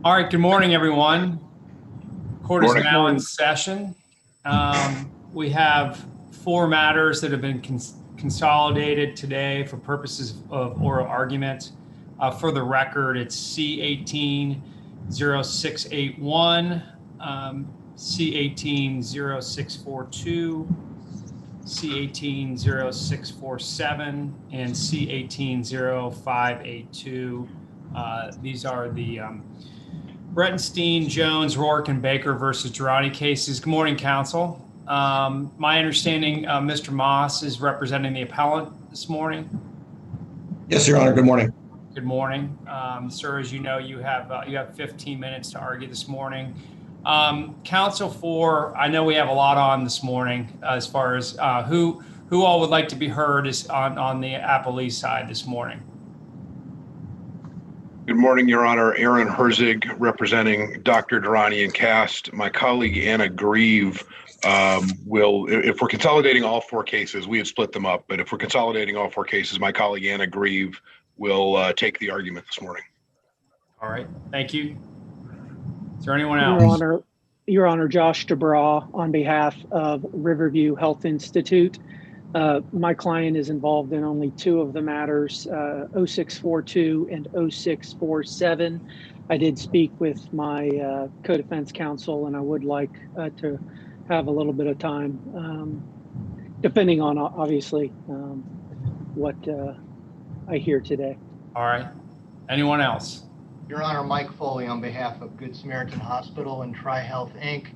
All right, good morning, everyone. Court is Morning. now in session. We have four matters that have been consolidated today for purposes of oral argument. For the record, it's C18-0681, C18-0642, C18-0647, and C18-0582. These are the Brettenstein, Jones, Rourke, and Baker versus Durrani cases. Good morning, counsel. My understanding, Mr. Moss is representing the appellant this morning. Yes, Your Honor. Good morning. Good morning, sir. As you know, you have 15 minutes to argue this morning. Counsel for, I know we have a lot on this morning as far as who all would like to be heard is on the appellee side this morning. Good morning, Your Honor. Aaron Herzig, representing Dr. Durrani and Cast. My colleague Anna Grieve will, if we're consolidating all four cases, we had split them up, but if we're consolidating all four cases, my colleague Anna Grieve will take the argument this morning. All right, thank you. Is there anyone else? Your Honor, Josh DeBraw on behalf of Riverview Health Institute. My client is involved in only two of the matters, 0642 and 0647. I did speak with my co-defense counsel, and I would like to have a little bit of time, depending on obviously what I hear today. All right. Anyone else? Your Honor, Mike Foley on behalf of Good Samaritan Hospital and TriHealth, Inc.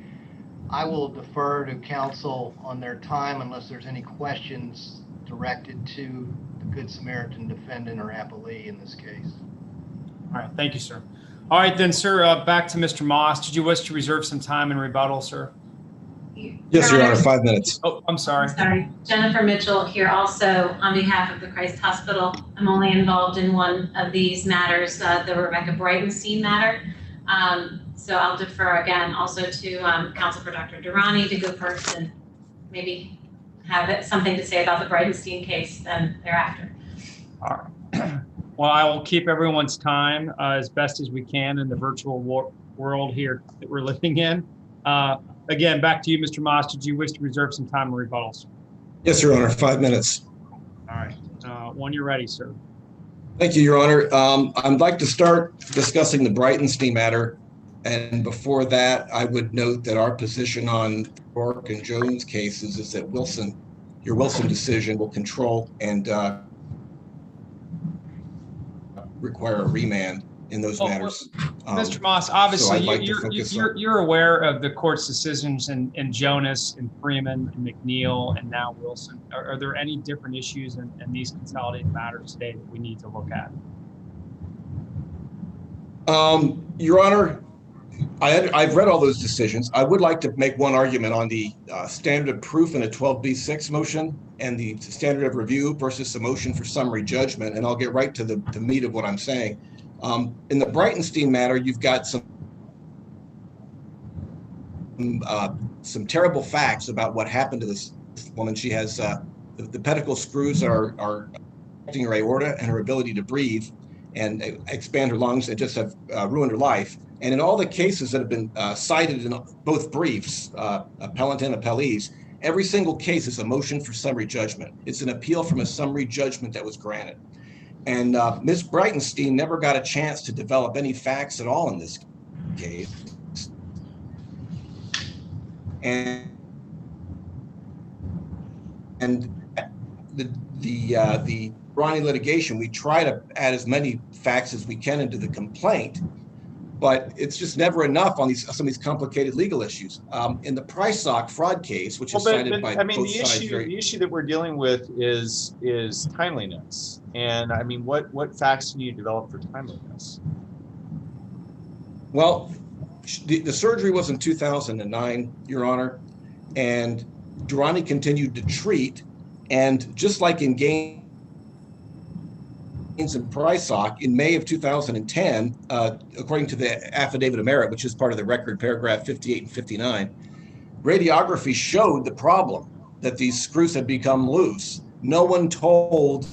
I will defer to counsel on their time unless there's any questions directed to the Good Samaritan defendant or appellee in this case. All right, thank you, sir. All right, then, sir, back to Mr. Moss. Did you wish to reserve some time in rebuttal, sir? Yes, Your Honor. 5 minutes. Oh, I'm sorry. Sorry. Jennifer Mitchell here also on behalf of the Christ Hospital. I'm only involved in one of these matters, the Rebecca Breitenstein matter. So I'll defer again also to counsel for Dr. Durrani to go first and maybe have something to say about the Breitenstein case then thereafter. All right. Well, I will keep everyone's time as best as we can in the virtual world here that we're living in. Again, back to you, Mr. Moss. Did you wish to reserve some time in rebuttals? Yes, Your Honor. 5 minutes. All right. When you're ready, sir. Thank you, Your Honor. I'd like to start discussing the Breitenstein matter. And before that, I would note that our position on Rourke and Jones cases is that your Wilson decision will control and require a remand in those matters. Mr. Moss, obviously, so you're aware of the court's decisions in Jonas and Freeman and McNeil and now Wilson. Are there any different issues in these consolidated matters today that we need to look at? Your Honor, I've read all those decisions. I would like to make one argument on the standard of proof in a 12b6 motion and the standard of review versus the motion for summary judgment, and I'll get right to the meat of what I'm saying. In the Breitenstein matter, you've got some terrible facts about what happened to this woman. She has the pedicle screws are affecting her aorta and her ability to breathe and expand her lungs and just have ruined her life. And in all the cases that have been cited in both briefs, appellant and appellees, every single case is a motion for summary judgment. It's an appeal from a summary judgment that was granted. And Ms. Breitenstein never got a chance to develop any facts at all in this case. And the Ronnie litigation, we try to add as many facts as we can into the complaint, but it's just never enough on some of these complicated legal issues. In the Price-Sock fraud case, which is cited by both sides. The issue that we're dealing with is timeliness. And I mean, what facts do you develop for timeliness? Well, the surgery was in 2009, Your Honor, and Durrani continued to treat. And just like in Gaines and Price-Sock, in May of 2010, according to the affidavit of merit, which is part of the record, paragraph 58 and 59, radiography showed the problem that these screws had become loose. No one told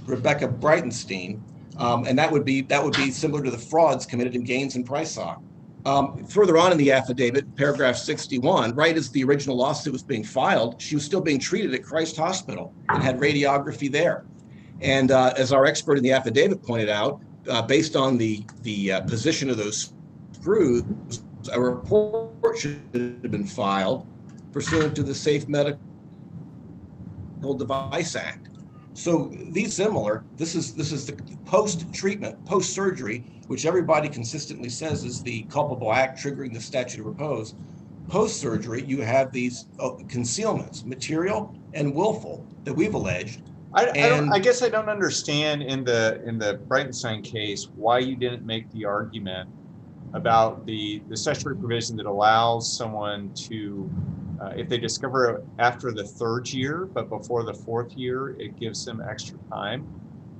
Rebecca Breitenstein And that would be similar to the frauds committed in Gaines and Pricesock. Further on in the affidavit, paragraph 61, right as the original lawsuit was being filed, she was still being treated at Christ Hospital and had radiography there. And as our expert in the affidavit pointed out, based on the position of those screws, a report should have been filed pursuant to the Safe Medical Device Act. So these similar, this is the post-treatment, post-surgery, which everybody consistently says is the culpable act triggering the statute of repose. Post-surgery, you have these concealments, material and willful, that we've alleged. I guess I don't understand in the Breitenstein case why you didn't make the argument about the statutory provision that allows someone to, if they discover it after the 3rd year, but before the 4th year, it gives them extra time.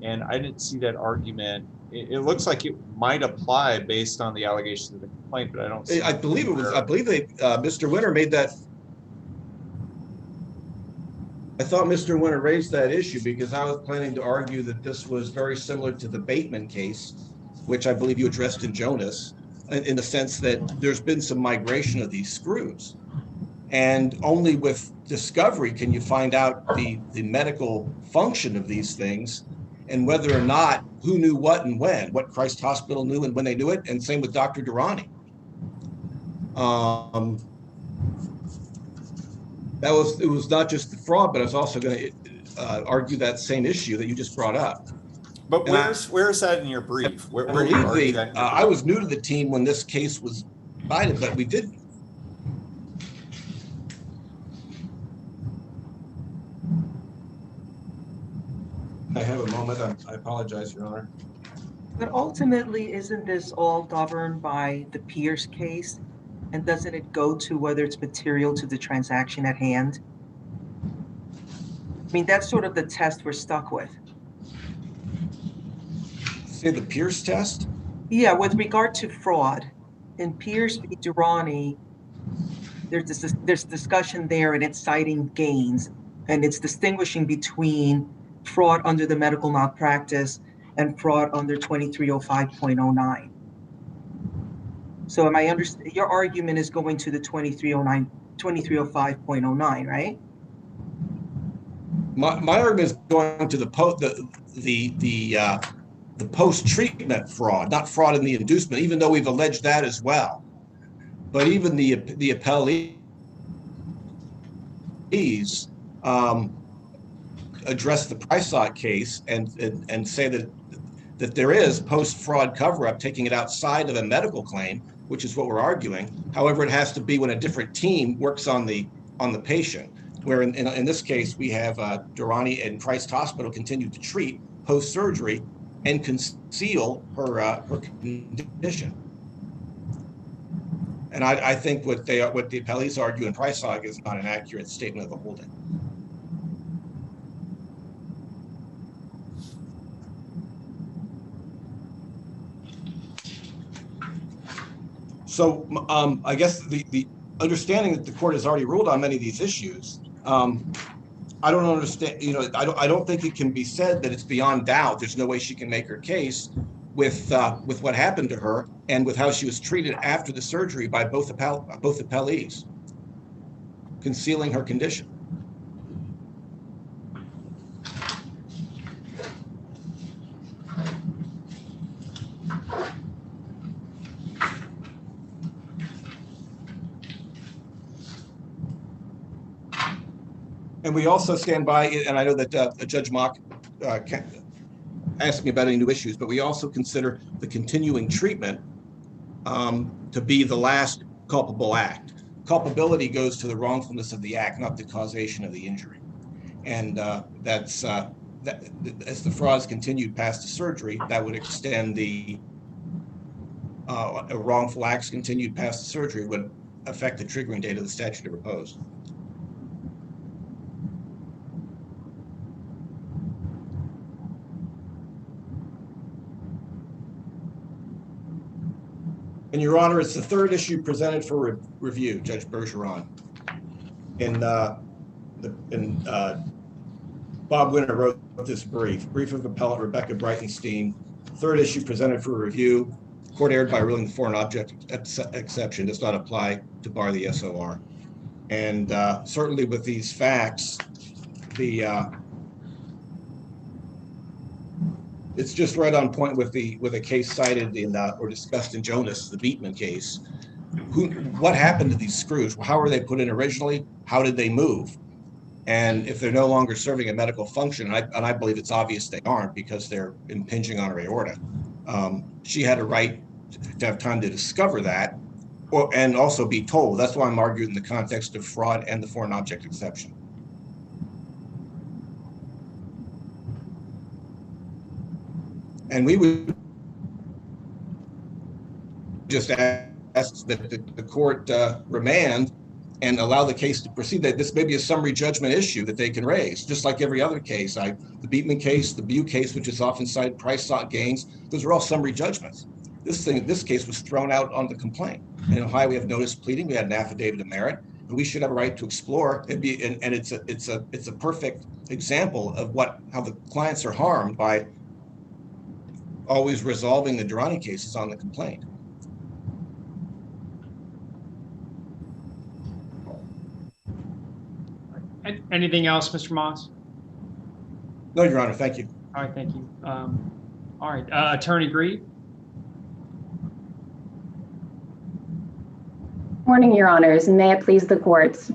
And I didn't see that argument. It looks like it might apply based on the allegations of the complaint, but I don't see. I believe Mr. Winter made that. I thought Mr. Winter raised that issue because I was planning to argue that this was very similar to the Beatman case, which I believe you addressed in Jonas, in the sense that there's been some migration of these screws. And only with discovery can you find out the medical function of these things and whether or not, who knew what and when, what Christ Hospital knew and when they knew it, and same with Dr. Durrani. It was not just the fraud, but I was also going to argue that same issue that you just brought up. But where is that in your brief? Where I do you argue that in your brief? I was new to the team when this case was decided, but we did. I have a moment. I apologize, Your Honor. But ultimately, isn't this all governed by the Pierce case? And doesn't it go to whether it's material to the transaction at hand? I mean, that's sort of the test we're stuck with. Say the Pierce test? Yeah, with regard to fraud, in Pierce v. Durrani, there's discussion there, and it's citing Gaines, and it's distinguishing between fraud under the medical malpractice and fraud under 2305.09. So am I your argument is going to the 2305.09, right? My argument is going to the post-treatment fraud, not fraud in the inducement, even though we've alleged that as well. But even the appellees address the Pricesock case and say that there is post-fraud cover-up, taking it outside of a medical claim, which is what we're arguing. However, it has to be when a different team works on the patient. Where in this case, we have Durrani and Christ Hospital continue to treat post-surgery and conceal her condition. And I think what the appellees argue in Pricesock is not an accurate statement of the holding. So I guess the understanding that the court has already ruled on many of these issues, I don't understand. I don't think it can be said that it's beyond doubt. There's no way she can make her case with what happened to her and with how she was treated after the surgery by both appellees, concealing her condition. And we also stand by, and I know that Judge Mock asked me about any new issues, but we also consider the continuing treatment to be the last culpable act. Culpability goes to the wrongfulness of the act, not the causation of the injury. And that's as the frauds continued past the surgery, that would extend the wrongful acts continued past the surgery would affect the triggering date of the statute of repose. And Your Honor, it's the third issue presented for review, Judge Bergeron. And Bob Winter wrote this brief of Appellant Rebecca Breitenstein Third issue presented for review. Court erred by ruling the foreign object exception does not apply to bar the SOR. And certainly with these facts, it's just right on point with a case cited in or discussed in Jonas, the Beatman case. What happened to these screws? How were they put in originally? How did they move? And if they're no longer serving a medical function, and I believe it's obvious they aren't because they're impinging on her aorta, she had a right to have time to discover that, and also be told. That's why I'm arguing in the context of fraud and the foreign object exception. And we would just ask that the court remand and allow the case to proceed. That this may be a summary judgment issue that they can raise, just like every other case. The Beatman case, the Bew case, which is often cited, price sought gains, those are all summary judgments. This case was thrown out on the complaint. In Ohio, we have notice pleading. We had an affidavit of merit, and we should have a right to explore. And it's a perfect example of how the clients are harmed by always resolving the Durrani cases on the complaint. Anything else, Mr. Moss? No, Your Honor, thank you. All right, thank you. All right, Attorney Grieve. Morning, Your Honors, and may it please the courts.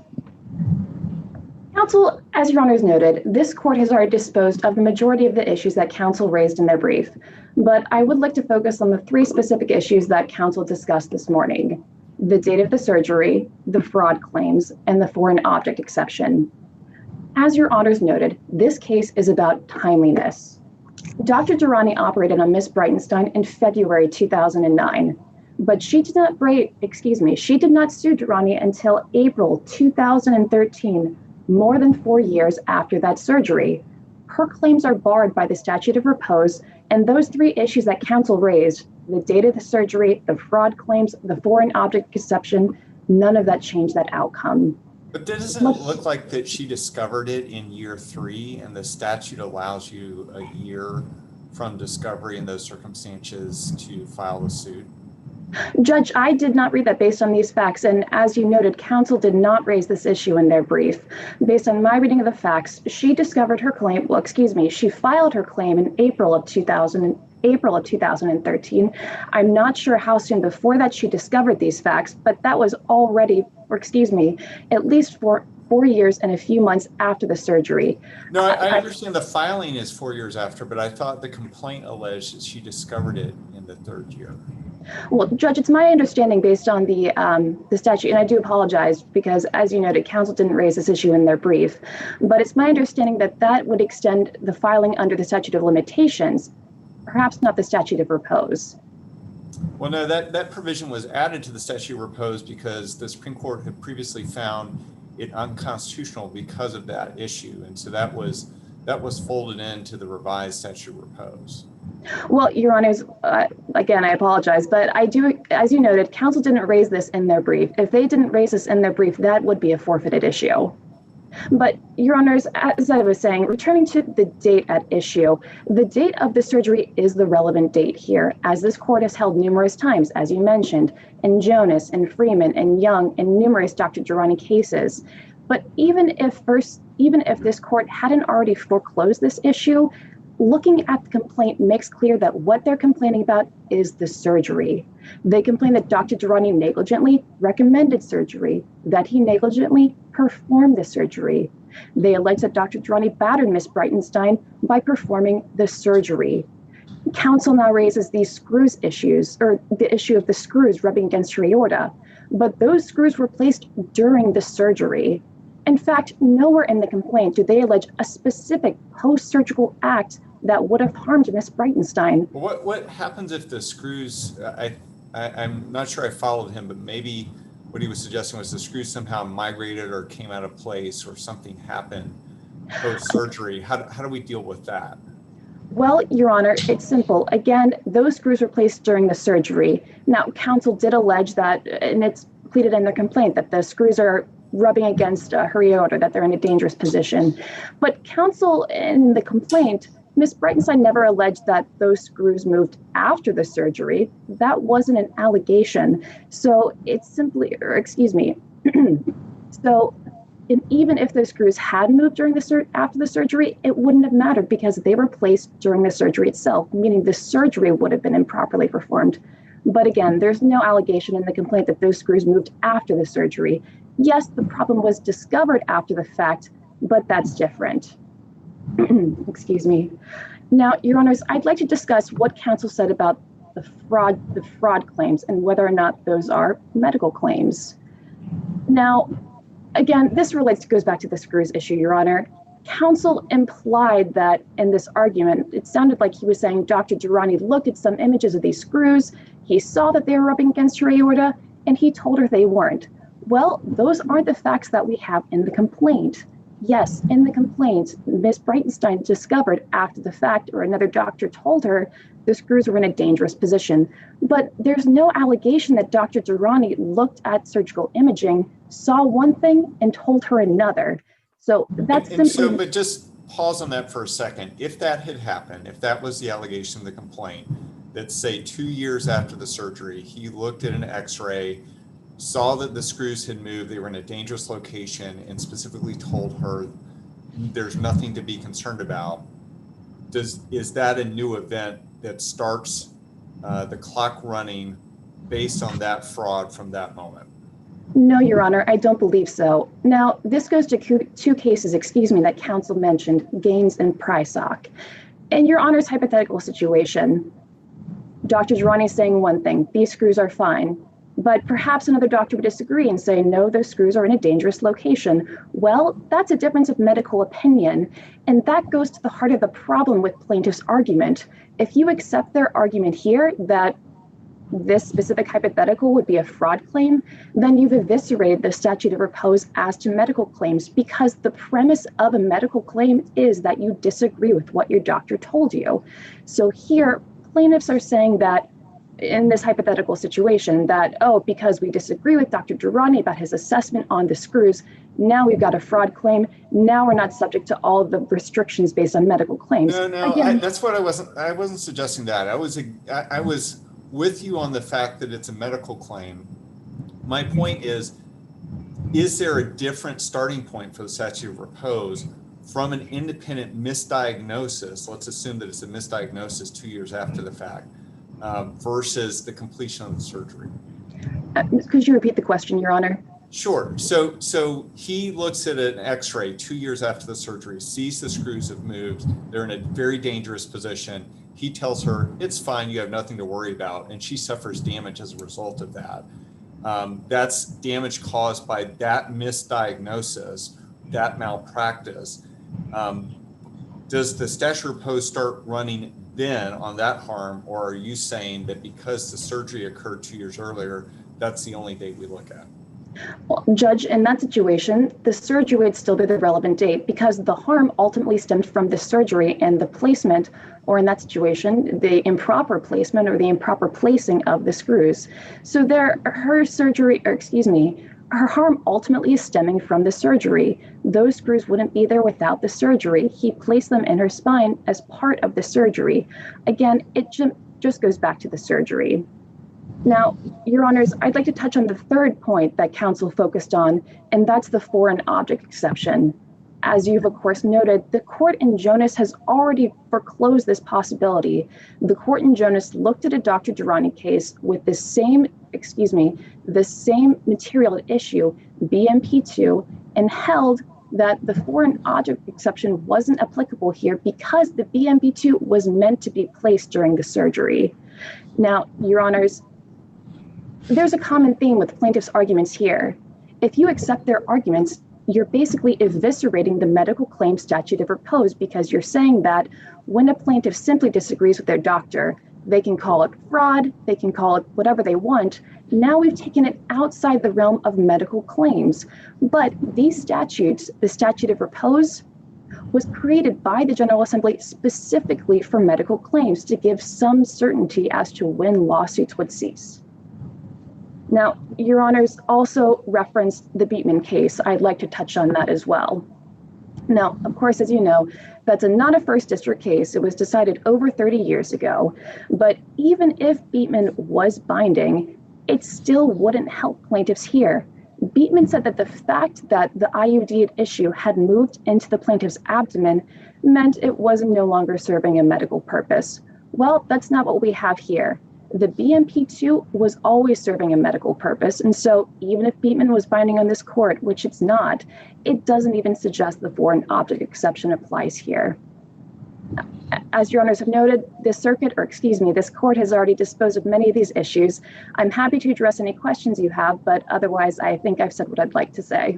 Counsel, as Your Honors noted, this court has already disposed of the majority of the issues that counsel raised in their brief, but I would like to focus on the three specific issues that counsel discussed this morning: the date of the surgery, the fraud claims, and the foreign object exception. As Your Honors noted, this case is about timeliness. Dr. Durrani operated on Ms. Breitenstein in February 2009, but she did not sue Durrani until April 2013, more than 4 years after that surgery. Her claims are barred by the statute of repose, and those three issues that counsel raised, the date of the surgery, the fraud claims, the foreign object exception, none of that changed that outcome. But doesn't it look like that she discovered it in year 3, and the statute allows you a year from discovery in those circumstances to file the suit? Judge, I did not read that based on these facts, and as you noted, counsel did not raise this issue in their brief. Based on my reading of the facts, she discovered her claim, she filed her claim in April of 2013. I'm not sure how soon before that she discovered these facts, but that was already, at least 4 years and a few months after the surgery. No, I understand the filing is 4 years after, but I thought the complaint alleged that she discovered it in the 3rd year. Well, Judge, it's my understanding based on the statute, and I do apologize because, as you noted, counsel didn't raise this issue in their brief, but it's my understanding that that would extend the filing under the statute of limitations, perhaps not the statute of repose. Well, no, that provision was added to the statute of repose because the Supreme Court had previously found it unconstitutional because of that issue, and so that was folded into the revised statute of repose. Well, Your Honors, again, I apologize, but I do, as you noted, counsel didn't raise this in their brief. If they didn't raise this in their brief, that would be a forfeited issue. But Your Honors, as I was saying, returning to the date at issue, the date of the surgery is the relevant date here, as this court has held numerous times, as you mentioned, in Jonas and Freeman and Young and numerous Dr. Durrani cases. But even if this court hadn't already foreclosed this issue, looking at the complaint makes clear that what they're complaining about is the surgery. They complain that Dr. Durrani negligently recommended surgery, that he negligently performed the surgery. They allege that Dr. Durrani battered Ms. Breitenstein by performing the surgery. Counsel now raises these screws issues, or the issue of the screws rubbing against her aorta, but those screws were placed during the surgery. In fact, nowhere in the complaint do they allege a specific post-surgical act that would have harmed Ms. Breitenstein. What happens if the screws, I'm not sure I followed him, but maybe what he was suggesting was the screws somehow migrated or came out of place or something happened post-surgery. How do we deal with that? Well, Your Honor, it's simple. Again, those screws were placed during the surgery. Now, counsel did allege that, and it's pleaded in their complaint, that the screws are rubbing against her aorta, that they're in a dangerous position. But counsel in the complaint Ms. Breitenstein never alleged that those screws moved after the surgery. That wasn't an allegation. So it's simply, or excuse me, so even if those screws had moved during after the surgery, it wouldn't have mattered because they were placed during the surgery itself, meaning the surgery would have been improperly performed. But again, there's no allegation in the complaint that those screws moved after the surgery. Yes, the problem was discovered after the fact, but that's different. Excuse me. Now, Your Honors, I'd like to discuss what counsel said about the fraud claims and whether or not those are medical claims. Now, again, this goes back to the screws issue, Your Honor. Counsel implied that in this argument, it sounded like he was saying Dr. Durrani looked at some images of these screws, he saw that they were rubbing against her aorta, and he told her they weren't. Well, those aren't the facts that we have in the complaint. Yes, in the complaint, Ms. Breitenstein discovered after the fact, or another doctor told her, the screws were in a dangerous position. But there's no allegation that Dr. Durrani looked at surgical imaging, saw one thing, and told her another. So that's simply... But just pause on that for a second. If that had happened, if that was the allegation of the complaint, that say 2 years after the surgery, he looked at an x-ray, saw that the screws had moved, they were in a dangerous location, and specifically told her there's nothing to be concerned about, is that a new event that starts the clock running based on that fraud from that moment? No, Your Honor, I don't believe so. Now, this goes to two cases, that counsel mentioned, Gaines and Prysock. In Your Honor's hypothetical situation, Dr. Durrani is saying one thing, these screws are fine, but perhaps another doctor would disagree and say, no, those screws are in a dangerous location. Well, that's a difference of medical opinion, and that goes to the heart of the problem with plaintiff's argument. If you accept their argument here that this specific hypothetical would be a fraud claim, then you've eviscerated the statute of repose as to medical claims, because the premise of a medical claim is that you disagree with what your doctor told you. So here, plaintiffs are saying that in this hypothetical situation that, oh, because we disagree with Dr. Durrani about his assessment on the screws, now we've got a fraud claim. Now we're not subject to all the restrictions based on medical claims. No, that's what I wasn't suggesting that. I was with you on the fact that it's a medical claim. My point is there a different starting point for the statute of repose from an independent misdiagnosis? Let's assume that it's a misdiagnosis 2 years after the fact versus the completion of the surgery. Could you repeat the question, Your Honor? Sure. So he looks at an x-ray 2 years after the surgery, sees the screws have moved, they're in a very dangerous position. He tells her, it's fine, you have nothing to worry about, and she suffers damage as a result of that. That's damage caused by that misdiagnosis, that malpractice. Does the statute of repose start running then on that harm, or are you saying that because the surgery occurred 2 years earlier, that's the only date we look at? Well, Judge, in that situation, the surgery would still be the relevant date because the harm ultimately stemmed from the surgery and the placement, or in that situation, the improper placement or the improper placing of the screws. So her harm ultimately is stemming from the surgery. Those screws wouldn't be there without the surgery. He placed them in her spine as part of the surgery. Again, it just goes back to the surgery. Now, Your Honors, I'd like to touch on the third point that counsel focused on, and that's the foreign object exception. As you've, of course, noted, the court in Jonas has already foreclosed this possibility. The court in Jonas looked at a Dr. Durrani case with the same material at issue, BMP2, and held that the foreign object exception wasn't applicable here because the BMP2 was meant to be placed during the surgery. Now, Your Honors, there's a common theme with plaintiffs' arguments here. If you accept their arguments, you're basically eviscerating the medical claim statute of repose because you're saying that when a plaintiff simply disagrees with their doctor, they can call it fraud, they can call it whatever they want. Now we've taken it outside the realm of medical claims. But these statutes, the statute of repose, was created by the General Assembly specifically for medical claims to give some certainty as to when lawsuits would cease. Now, Your Honors also referenced the Beatman case. I'd like to touch on that as well. Now, of course, as you know, that's not a first district case. It was decided over 30 years ago. But even if Beatman was binding, it still wouldn't help plaintiffs here. Beatman said that the fact that the IUD at issue had moved into the plaintiff's abdomen meant it was no longer serving a medical purpose. Well, that's not what we have here. The BMP2 was always serving a medical purpose, and so even if Beatman was binding on this court, which it's not, it doesn't even suggest the foreign object exception applies here. As your honors have noted, this court has already disposed of many of these issues. I'm happy to address any questions you have, but otherwise, I think I've said what I'd like to say.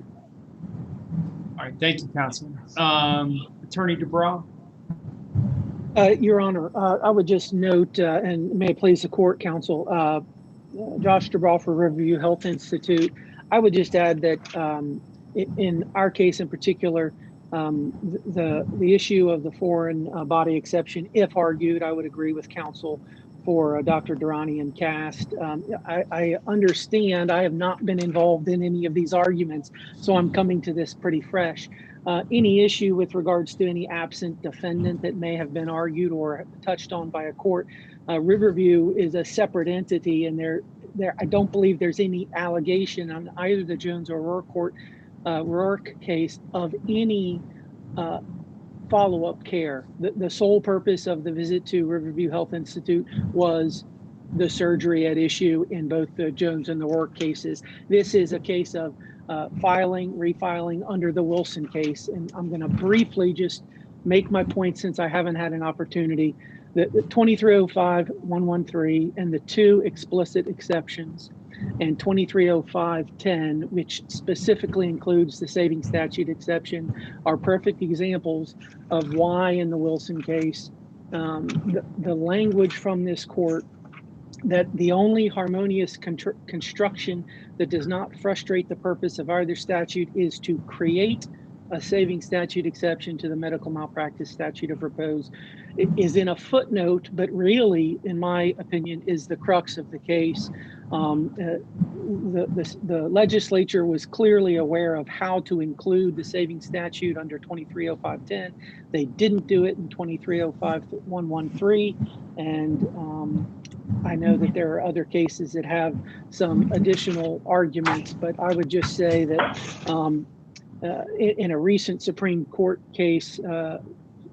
All right, thank you, Counsel. Attorney DeBraw. Your Honor, I would just note, and may it please the court, counsel, Josh DeBraw for Riverview Health Institute. I would just add that in our case in particular, the issue of the foreign body exception, if argued, I would agree with counsel for Dr. Durrani and Cast. I understand I have not been involved in any of these arguments, so I'm coming to this pretty fresh. Any issue with regards to any absent defendant that may have been argued or touched on by a court, Riverview is a separate entity, and I don't believe there's any allegation on either the Jones or Rourke case of any follow-up care. The sole purpose of the visit to Riverview Health Institute was the surgery at issue in both the Jones and the Rourke cases. This is a case of refiling under the Wilson case. And I'm going to briefly just make my point since I haven't had an opportunity. The 2305-113 and the two explicit exceptions and 2305-10, which specifically includes the saving statute exception, are perfect examples of why in the Wilson case, the language from this court that the only harmonious construction that does not frustrate the purpose of either statute is to create a saving statute exception to the medical malpractice statute of repose. It is in a footnote, but really, in my opinion, is the crux of the case. The legislature was clearly aware of how to include the saving statute under 2305-10. They didn't do it in 2305-113, and I know that there are other cases that have some additional arguments, but I would just say that in a recent Supreme Court case,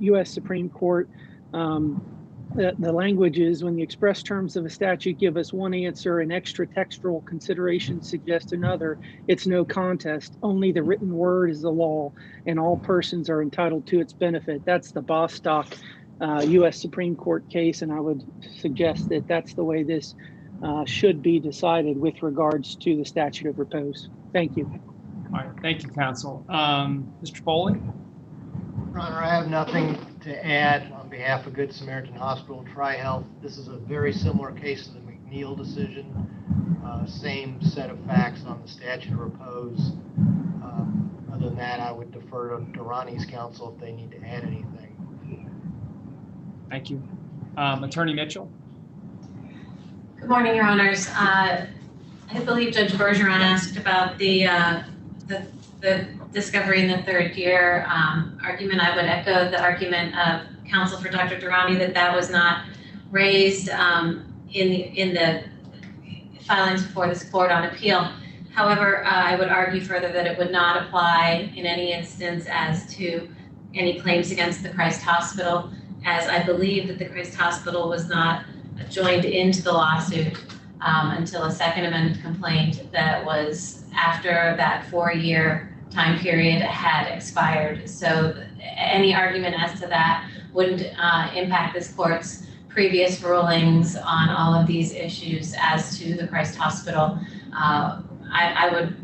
U.S. Supreme Court, the language is when the express terms of a statute give us one answer and extra textual considerations suggest another, it's no contest. Only the written word is the law, and all persons are entitled to its benefit. That's the Bostock U.S. Supreme Court case, and I would suggest that that's the way this should be decided with regards to the statute of repose. Thank you. All right, thank you, counsel. Mr. Foley? Your Honor, I have nothing to add on behalf of Good Samaritan Hospital Tri-Health. This is a very similar case to the McNeil decision. Same set of facts on the statute of repose. Other than that, I would defer to Durrani's counsel if they need to add anything. Thank you. Attorney Mitchell? Good morning, Your Honors. I believe Judge Bergeron asked about the discovery in the third year argument. I would echo the argument of counsel for Dr. Durrani that was not raised in the filings before this court on appeal. However, I would argue further that it would not apply in any instance as to any claims against the Christ Hospital, as I believe that the Christ Hospital was not joined into the lawsuit until a second amended complaint that was after that 4-year time period had expired. So any argument as to that wouldn't impact this court's previous rulings on all of these issues as to the Christ Hospital. I would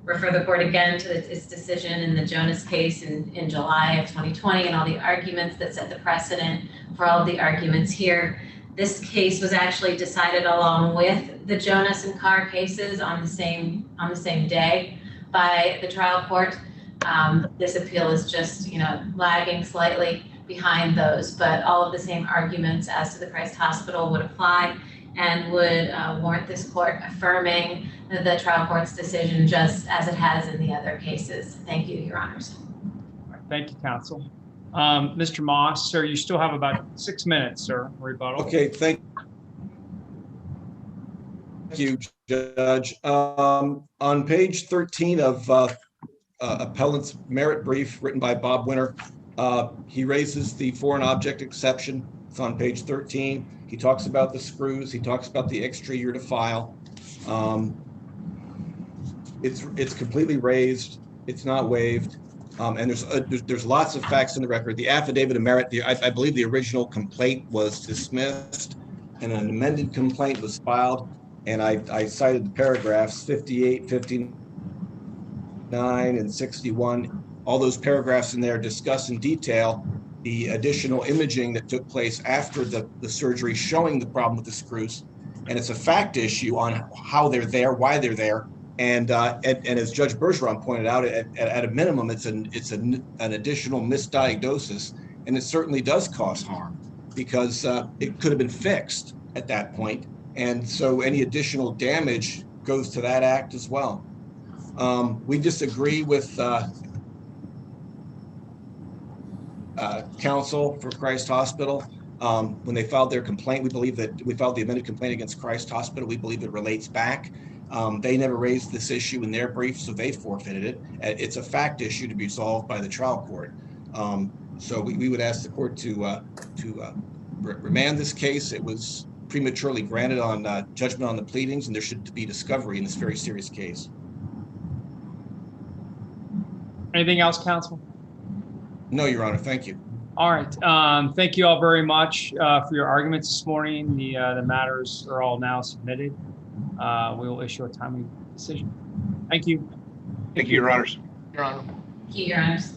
refer the court again to its decision in the Jonas case in July of 2020 and all the arguments that set the precedent for all of the arguments here. This case was actually decided along with the Jonas and Carr cases on the same day by the trial court. This appeal is just, lagging slightly behind those, but all of the same arguments as to the Christ Hospital would apply and would warrant this court affirming the trial court's decision just as it has in the other cases. Thank you, Your Honors. Thank you, counsel. Mr. Moss, sir, you still have about 6 minutes, sir, rebuttal. Okay, thank you, Judge. On page 13 of appellant's merit brief written by Bob Winter, he raises the foreign object exception. It's on page 13. He talks about the screws. He talks about the extra year to file. It's completely raised. It's not waived. And there's lots of facts in the record. The affidavit of merit, I believe the original complaint was dismissed and an amended complaint was filed. And I cited the paragraphs 58, 59, and 61. All those paragraphs in there discuss in detail the additional imaging that took place after the surgery showing the problem with the screws. And it's a fact issue on how they're there, why they're there. And as Judge Bergeron pointed out, at a minimum, it's an additional misdiagnosis, and it certainly does cause harm because it could have been fixed at that point. And so any additional damage goes to that act as well. We disagree with counsel for Christ Hospital. When they filed their complaint, we filed the amended complaint against Christ Hospital. We believe it relates back. They never raised this issue in their brief, so they forfeited it. It's a fact issue to be solved by the trial court. So we would ask the court to remand this case. It was prematurely granted on judgment on the pleadings, and there should be discovery in this very serious case. Anything else, counsel? No, Your Honor. Thank you. All right. Thank you all very much for your arguments this morning. The matters are all now submitted. We will issue a timely decision. Thank you. Thank you, Your Honors. Your Honor. Thank you, Your Honors.